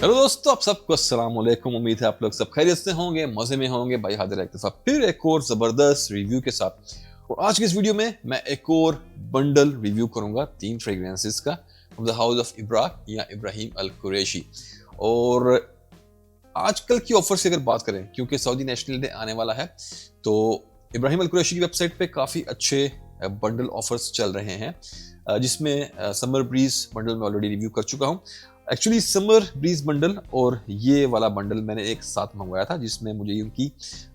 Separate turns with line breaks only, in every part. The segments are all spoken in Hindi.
हेलो दोस्तों, आप सबको अस्सलाम वालेकुम। उम्मीद है आप लोग सब खैरियत से होंगे, मजे में होंगे। भाई हाजिर है एक दफा फिर एक और जबरदस्त रिव्यू के साथ। और आज की इस वीडियो में मैं एक और बंडल रिव्यू करूंगा 3 फ्रेग्रेंसेस का फ्रॉम द हाउस ऑफ इब्रा या इब्राहिम अल कुरैशी। और आजकल की ऑफर्स की अगर बात करें, क्योंकि सऊदी नेशनल डे आने वाला है, तो इब्राहिम अल कुरैशी की वेबसाइट पे काफ़ी अच्छे बंडल ऑफर्स चल रहे हैं, जिसमें समर ब्रीज बंडल में ऑलरेडी रिव्यू कर चुका हूं। एक्चुअली समर ब्रीज बंडल और ये वाला बंडल मैंने एक साथ मंगवाया था, जिसमें मुझे उनकी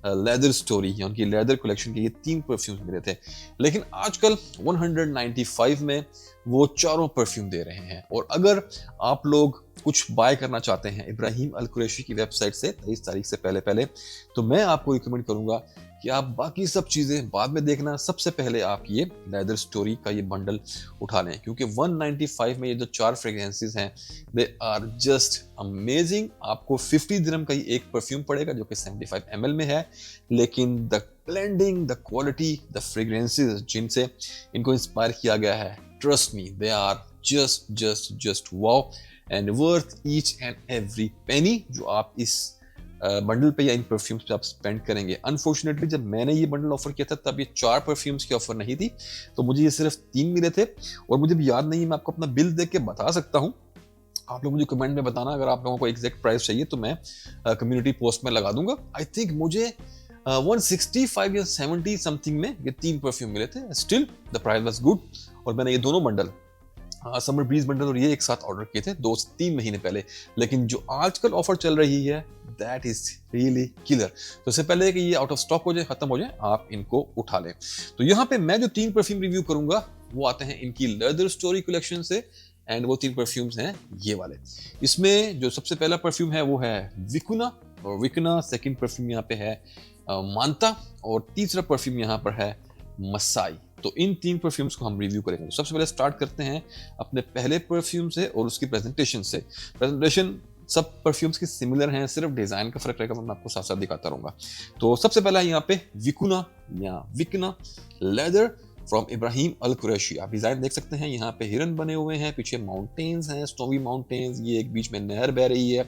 लेदर स्टोरी या उनकी लेदर कलेक्शन के ये 3 परफ्यूम्स मिले थे। लेकिन आजकल 195 में वो चारों परफ्यूम दे रहे हैं। और अगर आप लोग कुछ बाय करना चाहते हैं इब्राहिम अल कुरैशी की वेबसाइट से 23 तारीख से पहले तो मैं आपको रिकमेंड करूंगा कि आप बाकी सब चीज़ें बाद में देखना, सबसे पहले आप ये लेदर स्टोरी का ये बंडल उठा लें, क्योंकि 195 में ये जो 4 फ्रेग्रेंसेस हैं दे आर जस्ट अमेजिंग। आपको 50 दिरहम का ही एक परफ्यूम पड़ेगा जो कि 75 ml में है, लेकिन the blending, the quality, the fragrances जिनसे इनको इंस्पायर किया गया है, trust me, they are just wow and worth each and every penny जो आप इस बंडल पे या इन परफ्यूम्स पे आप स्पेंड करेंगे। अनफॉर्चुनेटली जब मैंने ये बंडल ऑफर किया था तब ये 4 परफ्यूम्स की ऑफर नहीं थी, तो मुझे ये सिर्फ 3 मिले थे। और मुझे भी याद नहीं है, मैं आपको अपना बिल देख के बता सकता हूँ। आप लोग मुझे कमेंट में बताना अगर आप लोगों को एग्जैक्ट प्राइस चाहिए, तो मैं कम्युनिटी पोस्ट में लगा दूंगा। आई थिंक मुझे 165 या 70 समथिंग में ये 3 परफ्यूम मिले थे। Still the price was good. और मैंने ये दोनों बंडल, समर ब्रीज बंडल और ये एक साथ ऑर्डर किए थे 2 से 3 महीने पहले। लेकिन जो आजकल ऑफर चल रही है दैट इज रियली किलर। तो इससे पहले कि ये आउट ऑफ स्टॉक हो जाए, खत्म हो जाए, आप इनको उठा लें। तो यहाँ पे मैं जो 3 परफ्यूम रिव्यू करूंगा वो आते हैं इनकी लेदर स्टोरी कलेक्शन से, एंड वो 3 परफ्यूम्स हैं ये वाले। इसमें जो सबसे पहला परफ्यूम है वो है विकुना, और विकुना सेकंड परफ्यूम यहाँ पे है मांता, और तीसरा परफ्यूम यहाँ पर है मसाई। तो इन 3 परफ्यूम्स को हम रिव्यू करेंगे। तो सबसे पहले स्टार्ट करते हैं अपने पहले परफ्यूम से और उसकी प्रेजेंटेशन से। प्रेजेंटेशन सब परफ्यूम्स की सिमिलर हैं, सिर्फ डिजाइन का फर्क रहेगा, मैं आपको साथ साथ दिखाता रहूंगा। तो सबसे पहला यहाँ पे विकुना या विकना लेदर फ्रॉम इब्राहिम अल कुरैशी। आप डिजाइन देख सकते हैं, यहाँ पे हिरन बने हुए हैं, पीछे माउंटेन्स हैं, स्नोवी माउंटेन्स, ये एक बीच में नहर बह रही है।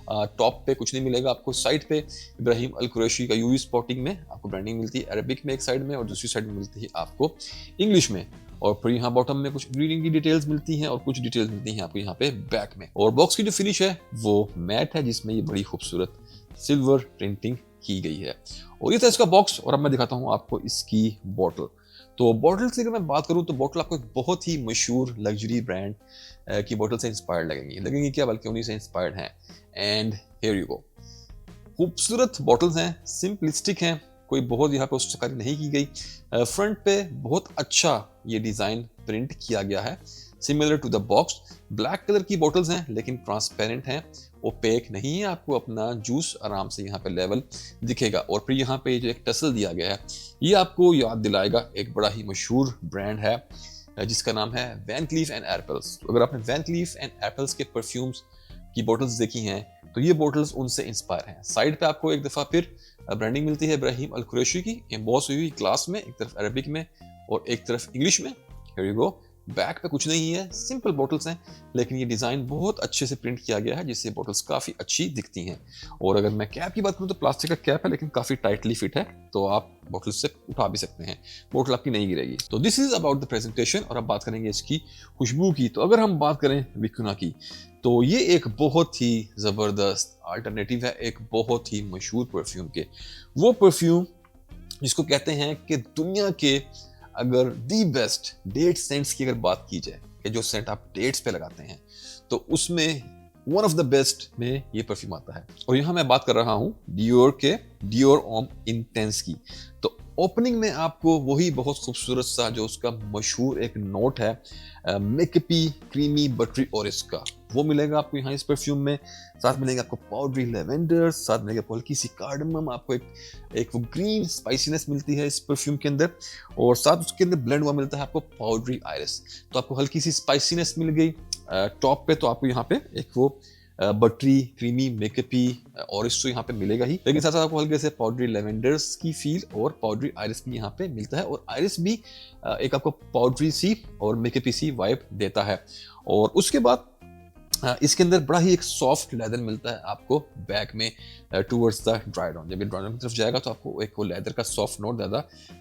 टॉप पे कुछ नहीं मिलेगा आपको, साइड पे इब्राहिम अल कुरैशी का यूवी स्पॉटिंग में आपको ब्रांडिंग मिलती है, अरबिक में एक साइड में, और दूसरी साइड में मिलती है आपको इंग्लिश में। और फिर यहाँ बॉटम में कुछ ग्रीडिंग की डिटेल्स मिलती हैं और कुछ डिटेल्स मिलती हैं आपको यहाँ पे बैक में। और बॉक्स की जो फिनिश है वो मैट है, जिसमें ये बड़ी खूबसूरत सिल्वर प्रिंटिंग की गई है। और ये था इसका बॉक्स। और अब मैं दिखाता हूँ आपको इसकी बॉटल। तो बॉटल की अगर मैं बात करूं तो बॉटल आपको एक बहुत ही मशहूर लग्जरी ब्रांड की बॉटल से इंस्पायर्ड लगेंगी क्या, बल्कि उन्हीं से इंस्पायर्ड हैं। And here you go. खूबसूरत बॉटल्स हैं, सिंपलिस्टिक हैं, कोई बहुत यहाँ पे उस्ताकारी नहीं की गई। फ्रंट पे बहुत अच्छा ये डिज़ाइन प्रिंट किया गया है, similar to the box. Black colour की बॉटल्स हैं लेकिन ट्रांसपेरेंट हैं, ओपेक नहीं है, आपको अपना जूस आराम से यहाँ पे लेवल दिखेगा। और फिर यहाँ पे जो एक टसल दिया गया है, ये आपको याद दिलाएगा एक बड़ा ही मशहूर ब्रांड है जिसका नाम है वैन क्लीफ एंड एप्पल्स। अगर आपने वैन क्लीफ एंड एप्पल्स के परफ्यूम्स की बॉटल्स देखी हैं तो ये बॉटल्स उनसे इंस्पायर हैं। साइड पे आपको एक दफ़ा फिर ब्रांडिंग मिलती है इब्राहिम अल कुरैशी की, एम्बॉस हुई ग्लास में, एक तरफ अरबिक में और एक तरफ इंग्लिश में। Here you go. बैक पे कुछ नहीं है, सिंपल बॉटल्स हैं, लेकिन ये डिज़ाइन बहुत अच्छे से प्रिंट किया गया है जिससे बॉटल्स काफ़ी अच्छी दिखती हैं। और अगर मैं कैप की बात करूँ तो प्लास्टिक का कैप है, लेकिन काफ़ी टाइटली फिट है, तो आप बॉटल से उठा भी सकते हैं, बॉटल आपकी नहीं गिरेगी। तो this is about the presentation. और अब बात करेंगे इसकी खुशबू की। तो अगर हम बात करें विकुना की, तो ये एक बहुत ही ज़बरदस्त अल्टरनेटिव है एक बहुत ही मशहूर परफ्यूम के। वो परफ्यूम जिसको कहते हैं कि दुनिया के अगर दी बेस्ट डेट सेंट्स की अगर बात की जाए, कि जो सेंट आप डेट्स पे लगाते हैं, तो उसमें वन ऑफ द बेस्ट में ये परफ्यूम आता है। और यहाँ मैं बात कर रहा हूँ डियोर के डियोर ऑम इंटेंस की। तो ओपनिंग में आपको वही बहुत खूबसूरत सा जो उसका मशहूर एक नोट है मेकअपी क्रीमी बटरी ऑरेंज का, वो मिलेगा आपको यहाँ इस परफ्यूम में। साथ मिलेगा आपको पाउडरी लेवेंडर, साथ मिलेगा आपको हल्की सी कार्डमम, आपको एक वो ग्रीन स्पाइसीनेस मिलती है इस परफ्यूम के अंदर। और साथ उसके अंदर ब्लेंड हुआ मिलता है आपको पाउडरी आयरिस, तो आपको हल्की सी स्पाइसीनेस मिल गई टॉप पे। तो आपको यहाँ पे एक वो बटरी क्रीमी मेकअपी ऑरेंज तो यहाँ पे मिलेगा ही, लेकिन साथ साथ आपको हल्के से पाउडरी लेवेंडर्स की फील और पाउडरी आयरिस भी यहाँ पे मिलता है। और आयरिस भी एक आपको पाउडरी सी और मेकअपी सी वाइब देता है। और उसके बाद इसके अंदर बड़ा ही एक सॉफ्ट लेदर मिलता है आपको बैक में टूवर्ड्स द ड्राई डाउन। जब ये ड्राई डाउन की तरफ जाएगा तो आपको एक वो लेदर का सॉफ्ट नोट ज़्यादा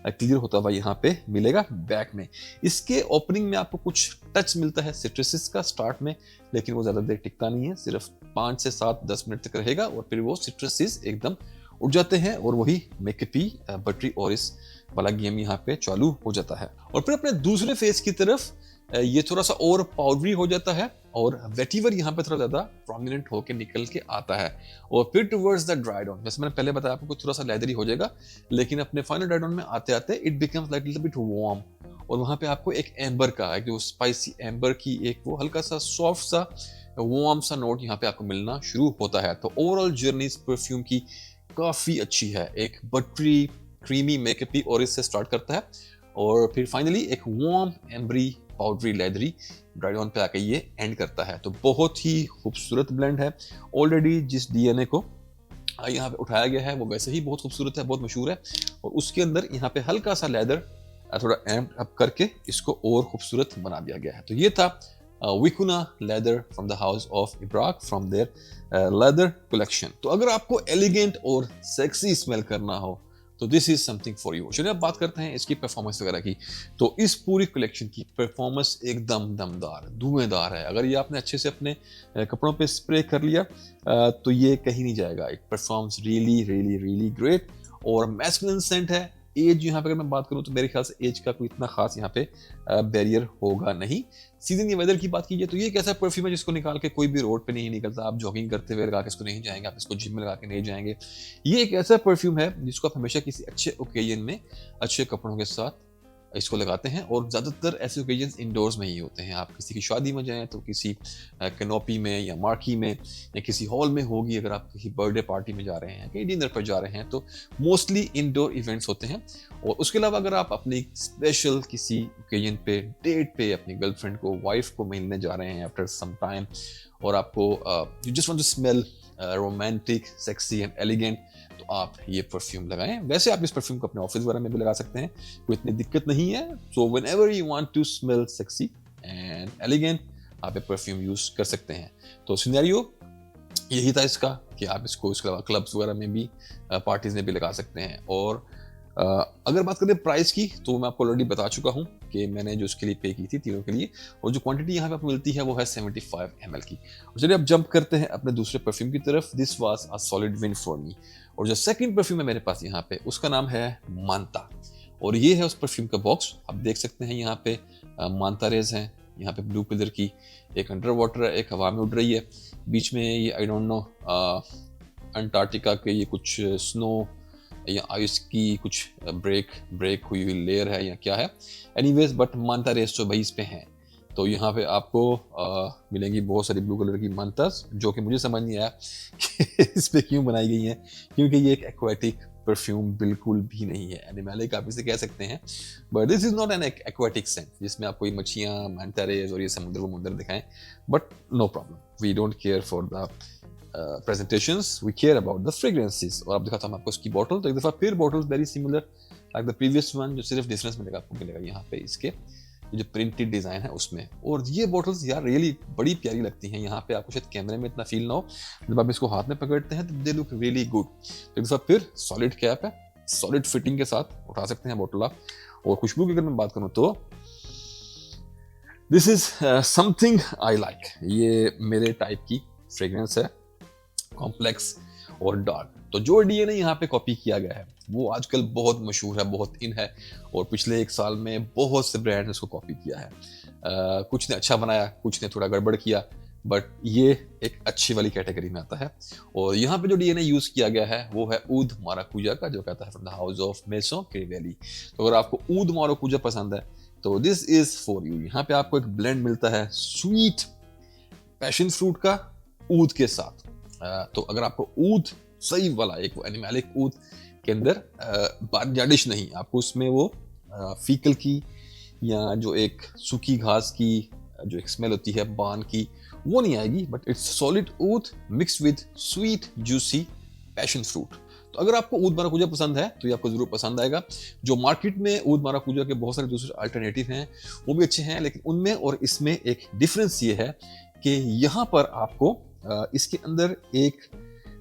क्लियर होता हुआ यहाँ पे मिलेगा बैक में। इसके ओपनिंग में आपको कुछ टच मिलता है सिट्रसिस का स्टार्ट में, लेकिन वो ज़्यादा देर टिकता नहीं है, सिर्फ 5 से 7-10 मिनट तक रहेगा और फिर वो सिट्रसिस एकदम उठ जाते हैं और वही मेकपी बटरी ऑरिस वाला गेम यहाँ पे चालू हो जाता है। और फिर अपने दूसरे फेस की तरफ ये थोड़ा सा और पाउडरी हो जाता है और वेटिवर यहाँ पे थोड़ा ज्यादा प्रोमिनेंट होके निकल के आता है। और फिर टुवर्ड्स द ड्राई डाउन, जैसे मैंने पहले बताया आपको थोड़ा सा लेदरी हो जाएगा, लेकिन अपने फाइनल ड्राई डाउन में आते आते it becomes like little bit warm और वहाँ पे आपको एक एम्बर का, एक जो स्पाइसी एम्बर की एक वो हल्का सा सॉफ्ट सा वार्म सा नोट यहाँ पे आपको मिलना शुरू होता है। तो ओवरऑल जर्नी इस परफ्यूम की काफी अच्छी है, एक बटरी क्रीमी मेकअपी और इससे स्टार्ट करता है और फिर फाइनली एक warm ambery powdery leathery dry down पे आके ये एंड करता है। तो बहुत ही खूबसूरत ब्लेंड है। ऑलरेडी जिस डीएनए को यहाँ पे उठाया गया है वो वैसे ही बहुत खूबसूरत है, बहुत मशहूर है और उसके अंदर यहाँ पे हल्का सा लेदर थोड़ा एम्प अप करके इसको और खूबसूरत बना दिया गया है। तो ये था vicuna leather from the house of Ibraq from their leather collection. तो अगर आपको एलिगेंट और सेक्सी स्मेल करना हो तो this is something for you. चलिए अब बात करते हैं इसकी परफॉर्मेंस वगैरह की। तो इस पूरी कलेक्शन की परफॉर्मेंस एकदम दमदार धुएंधार है। अगर ये आपने अच्छे से अपने कपड़ों पे स्प्रे कर लिया तो ये कहीं नहीं जाएगा। It performs really really really great और मैस्कुलिन सेंट है। एज यहाँ पे अगर मैं बात करूँ तो मेरे ख्याल से एज का कोई इतना खास यहाँ पे बैरियर होगा नहीं। सीजन या वेदर की बात कीजिए तो ये एक ऐसा परफ्यूम है जिसको निकाल के कोई भी रोड पे नहीं निकलता। आप जॉगिंग करते हुए लगा के इसको नहीं जाएंगे, आप इसको जिम में लगा के नहीं जाएंगे। ये एक ऐसा परफ्यूम है जिसको आप हमेशा किसी अच्छे ओकेजन में अच्छे कपड़ों के साथ इसको लगाते हैं और ज़्यादातर ऐसे ओकेजन इंडोर्स में ही होते हैं। आप किसी की शादी में जाएं तो किसी कैनोपी में या मार्की में या किसी हॉल में होगी, अगर आप किसी बर्थडे पार्टी में जा रहे हैं, कहीं डिनर पर जा रहे हैं तो मोस्टली इंडोर इवेंट्स होते हैं। और उसके अलावा अगर आप अपनी स्पेशल किसी ओकेजन पे डेट पे अपनी गर्लफ्रेंड को वाइफ को मिलने जा रहे हैं आफ्टर सम टाइम और आपको you just want to smell romantic sexy and elegant तो आप ये परफ्यूम लगाएं। वैसे आप इस परफ्यूम को अपने ऑफिस वगैरह में भी लगा सकते हैं, कोई इतनी दिक्कत नहीं है। So whenever you want to smell sexy and elegant आप ये परफ्यूम यूज कर सकते हैं। तो सिनेरियो यही था इसका कि आप इसको इसके अलावा क्लब्स वगैरह में भी पार्टीज में भी लगा सकते हैं। और अगर बात करें प्राइस की तो मैं आपको ऑलरेडी बता चुका हूँ कि मैंने जो इसके लिए पे की थी तीनों के लिए, और जो क्वांटिटी यहाँ पे आपको मिलती है वो है 75 ml की। और चलिए अब जंप करते हैं अपने दूसरे परफ्यूम की तरफ। This was a solid win for me. और जो सेकंड परफ्यूम है मेरे पास यहाँ पे उसका नाम है मांता और ये है उस परफ्यूम का बॉक्स। आप देख सकते हैं यहाँ पे मांता रेज है, यहाँ पे ब्लू कलर की, एक अंडर वाटर है, एक हवा में उड़ रही है, बीच में ये आई डोंट नो अंटार्कटिका के ये कुछ स्नो या आइस की कुछ ब्रेक हुई हुई लेयर है या क्या है। एनीवेज बट मांता रेस तो भाई इस पे हैं। तो यहाँ पे आपको मिलेंगी बहुत सारी ब्लू कलर की मांतास, जो कि मुझे समझ नहीं आया कि इस पे क्यों बनाई गई हैं, क्योंकि ये एक एक्वाटिक परफ्यूम बिल्कुल भी नहीं है। एनिमैलिक आप इसे कह सकते हैं but this is not an aquatic scent जिसमें आप कोई मच्छियाँ मांता रेस और ये समुद्र दिखाएं। But no problem, we don't care for the presentations, we care about the fragrances। और आप दिखाता हूँ आपको इसकी बॉटल। तो एक दफ़ा फिर bottles very similar like the previous one, जो सिर्फ डिफरेंस मिलेगा आपको मिलेगा यहाँ पे इसके जो प्रिंटेड डिज़ाइन है उसमें। और ये बॉटल्स यार रियली बड़ी प्यारी लगती हैं। यहाँ पे आपको शायद कैमरे में इतना फील ना हो, जब आप इसको हाथ में पकड़ते हैं तो दे लुक रियली गुड। तो एक दफ़ा फिर सॉलिड कैप है, सॉलिड फिटिंग के साथ उठा सकते हैं बॉटल आप। और खुशबू की अगर मैं बात करूँ तो this is something I like. ये मेरे टाइप की फ्रेग्रेंस है, कॉम्प्लेक्स और डार्क। तो जो डीएनए यहाँ पे कॉपी किया गया है वो आजकल बहुत मशहूर है, बहुत इन है और पिछले 1 साल में बहुत से ब्रांड ने इसको कॉपी किया है। कुछ ने अच्छा बनाया, कुछ ने थोड़ा गड़बड़ किया, बट ये एक अच्छी वाली कैटेगरी में आता है। और यहाँ पे जो डीएनए यूज किया गया है वो है ऊद माराकूजा का, जो कहता है from the house of Maison Crivelli. तो अगर आपको ऊद माराकूजा पसंद है तो दिस इज फॉर यू। यहाँ पे आपको एक ब्लेंड मिलता है स्वीट पैशन फ्रूट का ऊद के साथ। तो अगर आपको ऊद सही वाला एक वो एनिमैलिक ऊद के अंदर जाडिश नहीं, आपको उसमें वो फीकल की या जो एक सूखी घास की जो एक स्मेल होती है बान की, वो नहीं आएगी। But it's solid oud mixed with sweet juicy passion fruit. तो अगर आपको ऊद माराकूजा पसंद है तो ये आपको जरूर पसंद आएगा। जो मार्केट में ऊद माराकूजा के बहुत सारे दूसरे अल्टरनेटिव हैं वो भी अच्छे हैं, लेकिन उनमें और इसमें एक डिफरेंस ये है कि यहाँ पर आपको इसके अंदर एक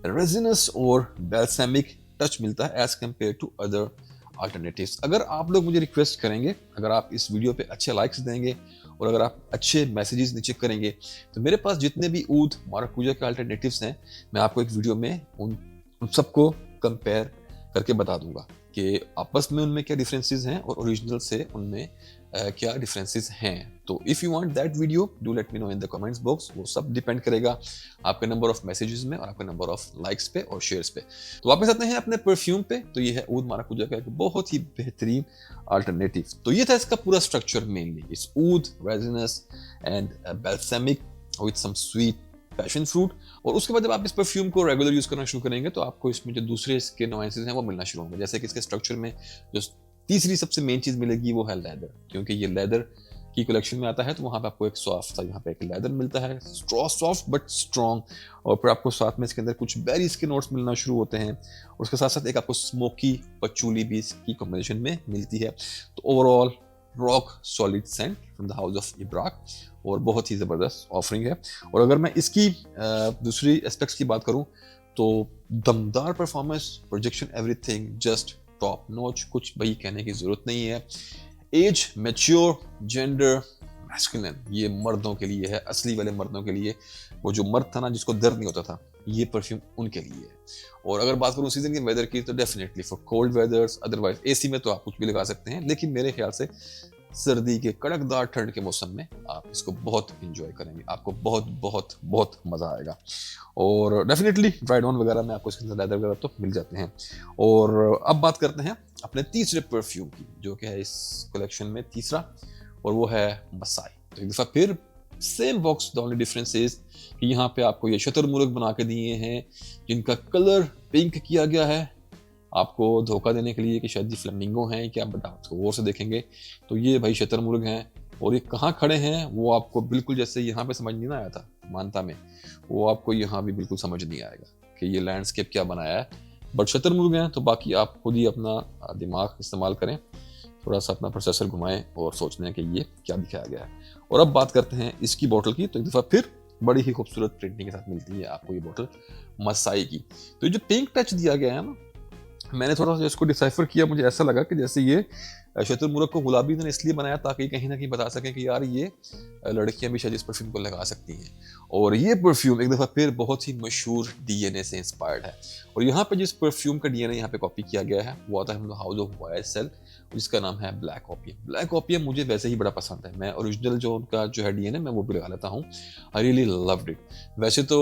रेजिनस और बैल्सेमिक टच मिलता है as compare to other alternatives. अगर आप लोग मुझे रिक्वेस्ट करेंगे, अगर आप इस वीडियो पे अच्छे लाइक्स देंगे और अगर आप अच्छे मैसेजेस नीचे करेंगे, तो मेरे पास जितने भी ऊद माराकूजा के अल्टरनेटिव्स हैं, मैं आपको एक वीडियो में उन सबको कंपेयर करके बता दूंगा कि आपस में उनमें क्या डिफरेंसेस हैं और ओरिजिनल से उनमें क्या डिफरेंसेस हैं। तो if you want that video do let me know in the comments box. वो सब डिपेंड करेगा आपके नंबर ऑफ मैसेजेस में और आपके नंबर ऑफ लाइक्स पे और शेयर्स पे। तो वापस आते हैं अपने परफ्यूम पे। तो ये है ऊद माराकूजा का एक बहुत ही बेहतरीन अल्टरनेटिव। तो ये था इसका पूरा structure mainly, it's oud, resinous and balsamic with some sweet passion fruit. और उसके बाद जब आप इस परफ्यूम को रेगुलर यूज करना शुरू करेंगे तो आपको इसमें जो दूसरे इसके नुआंसेस हैं वो मिलना शुरू होंगे। जैसे कि इसके स्ट्रक्चर में जो तीसरी सबसे मेन चीज मिलेगी वो है लेदर, क्योंकि ये लेदर की कलेक्शन में आता है। तो वहां पे आपको एक सॉफ्ट सा यहाँ पे एक लेदर मिलता है, सॉफ्ट बट स्ट्रॉन्ग। और फिर आपको साथ में इसके अंदर कुछ बेरीज के नोट्स मिलना शुरू होते हैं और उसके साथ साथ एक आपको स्मोकी पचूली भी इसकी कॉम्बिनेशन में मिलती है। तो overall rock solid scent from the house of Ibraq और बहुत ही ज़बरदस्त ऑफरिंग है। और अगर मैं इसकी दूसरी एस्पेक्ट्स की बात करूं तो दमदार performance, projection, everything just top notch, कुछ भाई कहने की जरूरत नहीं है। एज, मैच्योर, जेंडर मैस्कुलिन, ये मर्दों के लिए है, असली वाले मर्दों के लिए। वो जो मर्द था ना जिसको दर्द नहीं होता था, ये परफ्यूम उनके लिए है। और अगर बात करूं सीजन के वेदर की तो definitely for cold वेदर्स, otherwise AC में तो आप कुछ भी लगा सकते हैं, लेकिन मेरे ख्याल से सर्दी के कड़कदार ठंड के मौसम में आप इसको बहुत इंजॉय करेंगे, आपको बहुत बहुत बहुत मजा आएगा। और डेफिनेटली ड्राइड ऑन वगैरह में आपको इसके अंदर लेदर वगैरह तो मिल जाते हैं। और अब बात करते हैं अपने तीसरे परफ्यूम की, जो कि है इस कलेक्शन में तीसरा, और वो है मसाई। तो एक दफा फिर same box, the only difference is कि यहाँ पे आपको ये शतरमुर्ग बना के दिए हैं जिनका कलर पिंक किया गया है, आपको धोखा देने के लिए कि शायद ये फ्लेमिंगो हैं क्या, बट आप गौर से देखेंगे तो ये भाई शतरमुर्ग हैं। और ये कहाँ खड़े हैं वो आपको बिल्कुल जैसे यहाँ पे समझ नहीं आया था मानता में, वो आपको यहाँ भी बिल्कुल समझ नहीं आएगा कि ये लैंडस्केप क्या बनाया है। बट शतरमुर्ग हैं तो बाकी आप खुद ही अपना दिमाग इस्तेमाल करें, थोड़ा सा अपना प्रोसेसर घुमाएं और सोचने कि ये क्या दिखाया गया है। और अब बात करते हैं इसकी बोतल की। तो एक दफ़ा फिर बड़ी ही खूबसूरत प्रिंटिंग के साथ मिलती है आपको ये बोतल मसाई की। तो ये जो पिंक टच दिया गया है ना, मैंने थोड़ा सा इसको डिसाइफर किया, मुझे ऐसा लगा कि जैसे ये शतरमुर्ग को गुलाबी ने इसलिए बनाया ताकि कहीं ना कहीं बता सकें कि यार ये लड़कियां भी शायद इस परफ्यूम को लगा सकती हैं। और ये परफ्यूम एक दफ़ा फिर बहुत ही मशहूर डीएनए से इंस्पायर्ड है। और यहाँ पे जिस परफ्यूम का डीएनए यहाँ पे कॉपी किया गया है वो आता है हाउस ऑफ YSL, जिसका नाम है ब्लैक ओपियम। ब्लैक ओपियम मुझे वैसे ही बड़ा पसंद है, मैं ओरिजिनल जो उनका जो है डीएनए मैं वो भी लगा लेता हूँ। आई रियली लव्ड इट। वैसे तो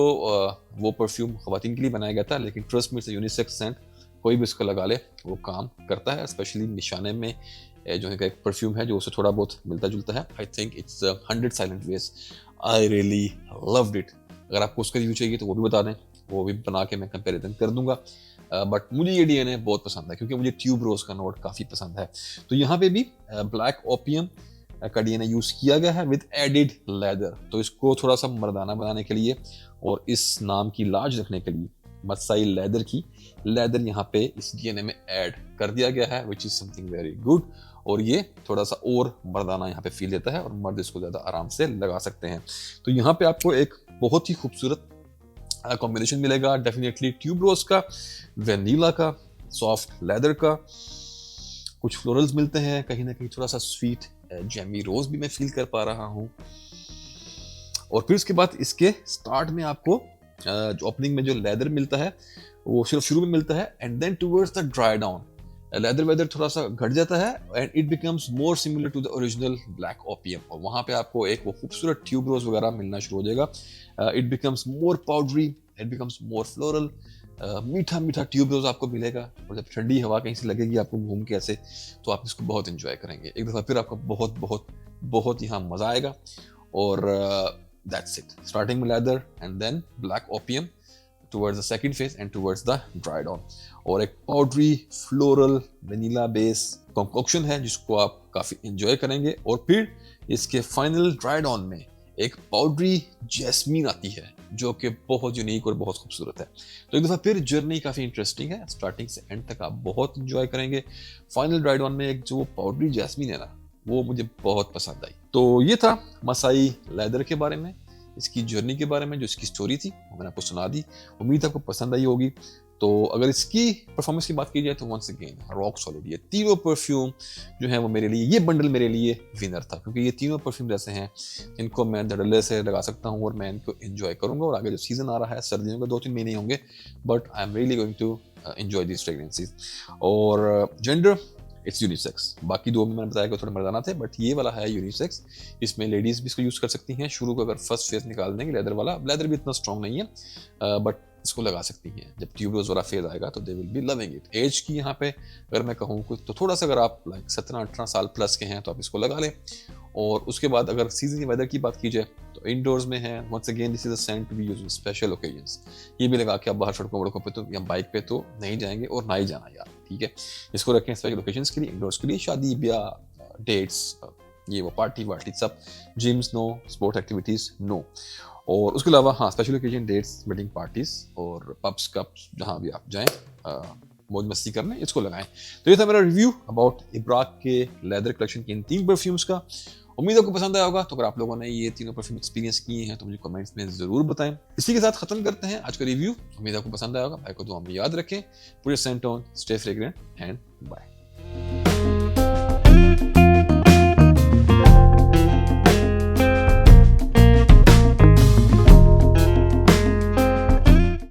वो परफ्यूम खवातीन के लिए बनाया गया था, लेकिन trust me it's unisex scent, कोई भी इसको लगा ले वो काम करता है। स्पेशली निशाने में जो है एक परफ्यूम है जो उससे थोड़ा बहुत मिलता जुलता है। I think it's 100 silent wedge. I really loved it. अगर आपको उसका रिव्यू चाहिए तो वो भी बता दें, वो भी बना के मैं कंपेरिजन कर दूंगा। बट मुझे ये डीएनए बहुत पसंद है क्योंकि मुझे ट्यूब रोज का नोट काफ़ी पसंद है। तो यहाँ पे भी ब्लैक ओपियम का डीएनए यूज किया गया है विद एडिड लेदर। तो इसको थोड़ा सा मर्दाना बनाने के लिए और इस नाम की लाज रखने के लिए मसाई लेदर की लेदर यहाँ पे इस डीएनए में ऐड कर दिया गया है, which is something very good. और ये थोड़ा सा और मर्दाना यहाँ पे फील देता है और मर्द इसको ज़्यादा आराम से लगा सकते हैं। तो यहाँ पे आपको एक बहुत ही खूबसूरत कॉम्बिनेशन मिलेगा, डेफिनेटली ट्यूब रोज का, वेनिला का, सॉफ्ट लेदर का, कुछ फ्लोरल्स मिलते हैं, कहीं ना कहीं थोड़ा सा स्वीट जैमी रोज भी मैं फील कर पा रहा हूँ। और फिर उसके बाद इसके स्टार्ट में आपको जो ओपनिंग में जो लेदर मिलता है वो सिर्फ शुरू में मिलता है, and then towards the dry down leather weather थोड़ा सा घट जाता है and it becomes more similar to the original Black Opium. और वहाँ पे आपको एक वो खूबसूरत ट्यूब रोज वगैरह मिलना शुरू हो जाएगा। It becomes more powdery, it becomes more floral, मीठा मीठा ट्यूब रोज आपको मिलेगा। और जब ठंडी हवा कहीं से लगेगी आपको घूम के ऐसे, तो आप इसको बहुत इंजॉय करेंगे। एक दफ़ा फिर आपको बहुत बहुत बहुत यहाँ मज़ा आएगा। और दैट्स इट, स्टार्टिंग में leather and then Black Opium towards the second phase and towards the dry down। और एक पाउडरी फ्लोरल वेनिला बेस कंकोक्शन है जिसको आप काफी एंजॉय करेंगे। और फिर इसके फाइनल ड्राई डाउन में एक पाउडरी जैस्मीन आती है जो कि बहुत यूनिक और बहुत खूबसूरत है। तो एक दफा फिर जर्नी काफी इंटरेस्टिंग है, स्टार्टिंग से एंड तक आप बहुत एंजॉय करेंगे। फाइनल ड्राई डाउन में एक जो पाउडरी जैस्मीन है ना, वो मुझे बहुत पसंद आई। तो ये था मसाई लेदर के बारे में। इसकी जर्नी के बारे में, जो इसकी स्टोरी थी वो मैंने आपको सुना दी। उम्मीद आपको पसंद आई होगी। तो अगर इसकी परफॉर्मेंस की बात की जाए तो वंस अगेन रॉक सॉलिड, ये तीनों परफ्यूम जो है वो मेरे लिए, ये बंडल मेरे लिए विनर था, क्योंकि ये तीनों परफ्यूम ऐसे हैं इनको मैं धड़ल्ले से लगा सकता हूँ और मैं इनको एंजॉय करूंगा। और आगे जो सीजन आ रहा है, सर्दियों के 2-3 महीने होंगे, but I am really going to enjoy this fragrances. और जेंडर इट्स यूनिसेक्स। बाकी दो में मैंने बताया कि थोड़े मर्दाना थे, बट ये वाला है यूनिसेक्स। इसमें लेडीज भी इसको यूज कर सकती हैं। शुरू को अगर फर्स्ट फेज निकाल देंगे लेदर वाला, लेदर भी इतना स्ट्रॉन्ग नहीं है, बट इसको लगा सकती हैं। जब ट्यूबरोज वाला फेज आएगा तो they will be loving it. Age की यहाँ पे अगर मैं कहूँ तो थोड़ा सा, अगर आप लाइक 17-18 साल प्लस के हैं तो आप इसको लगा लें। और उसके बाद अगर सीजन की वेदर की बात की जाए तो इंडोर्स में है, once again this is a scent to be used in special occasions. ये भी लगा के आप बाहर सड़कों वड़कों पे तो या बाइक पे तो नहीं जाएंगे और ना ही जाना यार, ठीक है। इसको रखें स्पेशल ओकेजन्स के लिए, इंडोर्स के लिए, शादी ब्याह, डेट्स, ये वो पार्टी वार्टी सब। Gyms no, sport activities no. और उसके अलावा हाँ, special occasion, dates, wedding parties और पब्स कप्स, जहाँ भी आप जाएं मौज मस्ती करने, इसको लगाएं। तो ये था मेरा रिव्यू अबाउट इब्राक के लेदर कलेक्शन के इन 3 परफ्यूम्स का। उम्मीद आपको पसंद आया होगा। तो अगर आप लोगों ने ये तीनों परफ्यूम एक्सपीरियंस किए हैं तो मुझे कमेंट्स में जरूर बताएं। इसी के साथ खत्म करते हैं आज का रिव्यू। उम्मीद आपको पसंद आया होगा। भाई को दुआ में याद रखें। Put your scent on, stay fragrant and bye.